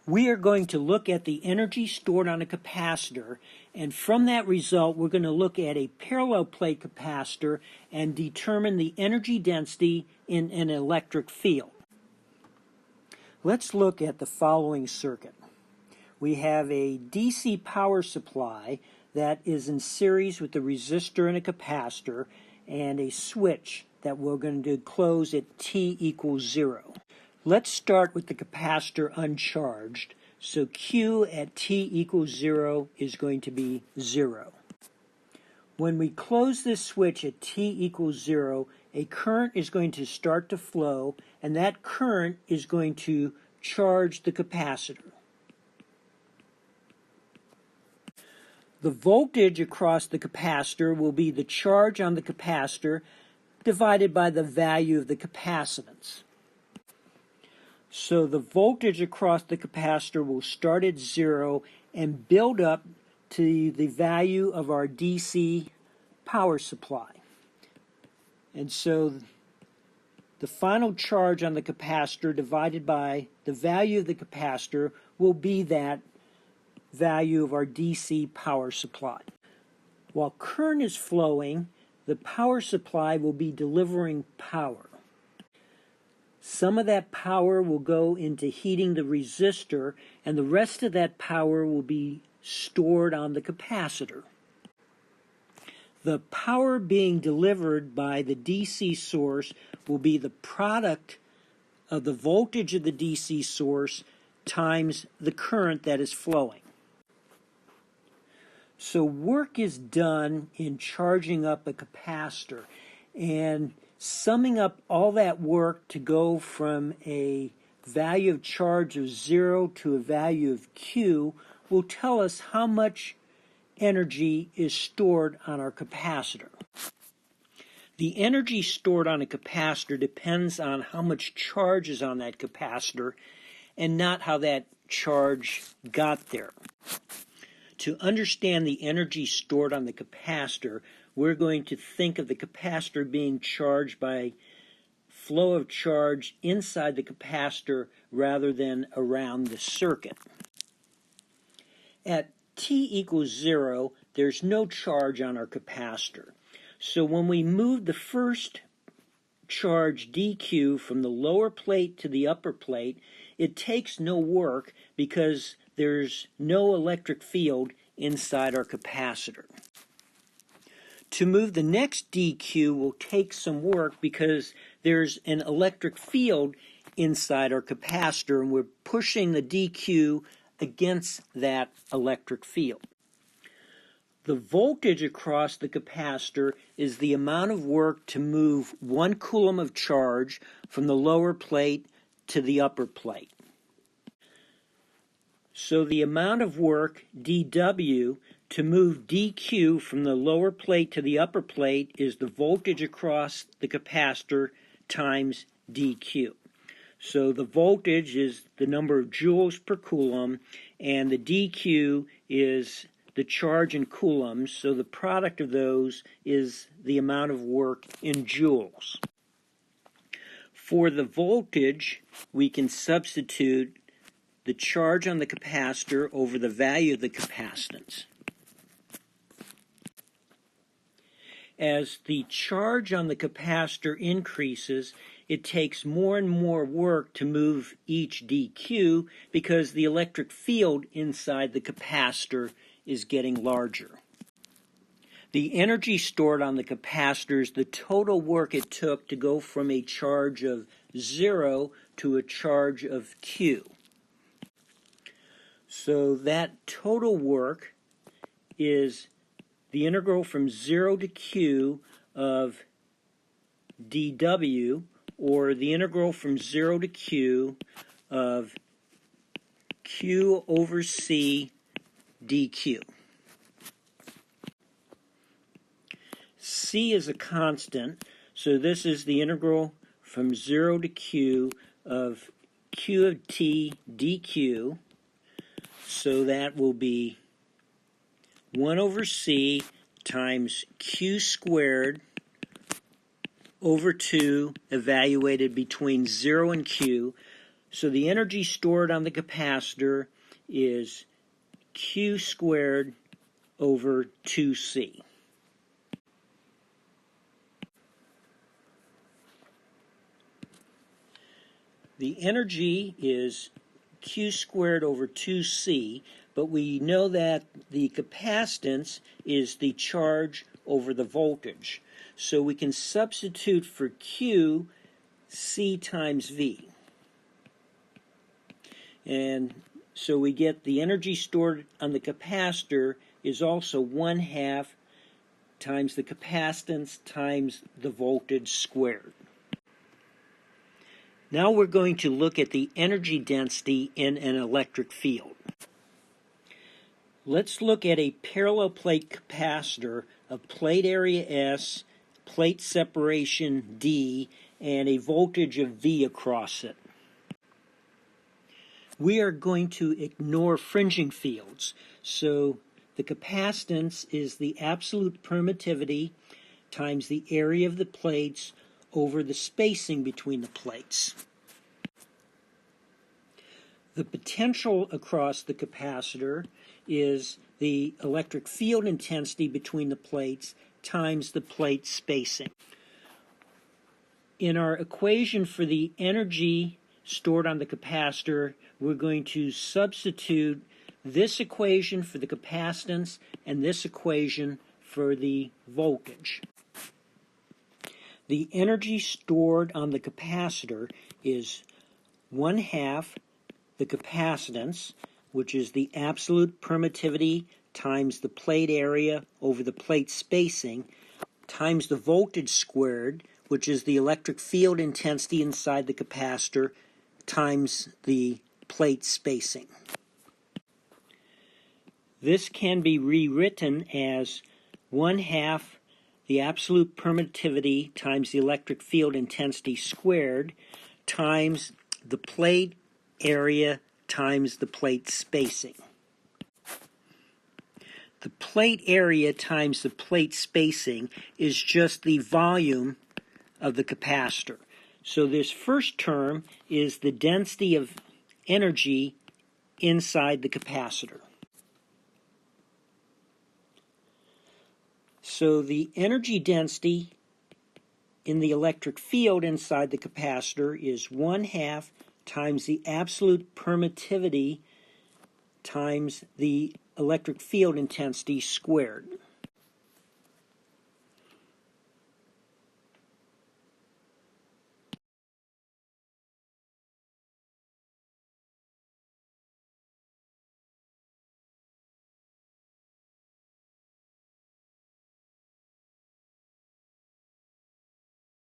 We are going to look at the energy stored on a capacitor, and from that result we're going to look at a parallel plate capacitor and determine the energy density in an electric field. Let's look at the following circuit. We have a DC power supply that is in series with the resistor and a capacitor, and a switch that we're going to close at t equals 0. Let's start with the capacitor uncharged. So Q at t equals 0 is going to be 0. When we close this switch at t equals 0, a current is going to start to flow, and that current is going to charge the capacitor. The voltage across the capacitor will be the charge on the capacitor divided by the value of the capacitance. So the voltage across the capacitor will start at 0 and build up to the value of our DC power supply. And so the final charge on the capacitor divided by the value of the capacitor will be that value of our DC power supply. While current is flowing, the power supply will be delivering power. Some of that power will go into heating the resistor, and the rest of that power will be stored on the capacitor. The power being delivered by the DC source will be the product of the voltage of the DC source times the current that is flowing. So work is done in charging up a capacitor, and summing up all that work to go from a value of charge of 0 to a value of Q will tell us how much energy is stored on our capacitor. The energy stored on a capacitor depends on how much charge is on that capacitor and not how that charge got there. To understand the energy stored on the capacitor, we're going to think of the capacitor being charged by flow of charge inside the capacitor rather than around the circuit. At t equals 0, there's no charge on our capacitor. So when we move the first charge dq from the lower plate to the upper plate, it takes no work because there's no electric field inside our capacitor. To move the next dq will take some work because there's an electric field inside our capacitor, and we're pushing the dq against that electric field. The voltage across the capacitor is the amount of work to move 1 coulomb of charge from the lower plate to the upper plate. So the amount of work, dW, to move dq from the lower plate to the upper plate is the voltage across the capacitor times dq. So the voltage is the number of joules per coulomb, and the dq is the charge in coulombs, so the product of those is the amount of work in joules. For the voltage, we can substitute the charge on the capacitor over the value of the capacitance. As the charge on the capacitor increases, it takes more and more work to move each dq because the electric field inside the capacitor is getting larger. The energy stored on the capacitor is the total work it took to go from a charge of 0 to a charge of Q. So that total work is the integral from 0 to Q of dW, or the integral from 0 to Q of Q over C dQ. C is a constant, so this is the integral from 0 to Q of Q of T dQ, so that will be 1 over C times Q squared over 2 evaluated between 0 and Q. So the energy stored on the capacitor is Q squared over 2C. The energy is Q squared over 2C, but we know that the capacitance is the charge over the voltage. So we can substitute for Q C times V. And so we get the energy stored on the capacitor is also 1/2 times the capacitance times the voltage squared. Now we're going to look at the energy density in an electric field. Let's look at a parallel plate capacitor of plate area S, plate separation D, and a voltage of V across it. We are going to ignore fringing fields, so the capacitance is the absolute permittivity times the area of the plates over the spacing between the plates. The potential across the capacitor is the electric field intensity between the plates times the plate spacing. In our equation for the energy stored on the capacitor, we're going to substitute this equation for the capacitance and this equation for the voltage. The energy stored on the capacitor is 1/2 the capacitance, which is the absolute permittivity times the plate area over the plate spacing, times the voltage squared, which is the electric field intensity inside the capacitor, times the plate spacing. This can be rewritten as 1/2 the absolute permittivity times the electric field intensity squared times the plate area times the plate spacing. The plate area times the plate spacing is just the volume of the capacitor. So this first term is the density of energy inside the capacitor. So the energy density in the electric field inside the capacitor is 1/2 times the absolute permittivity times the electric field intensity squared.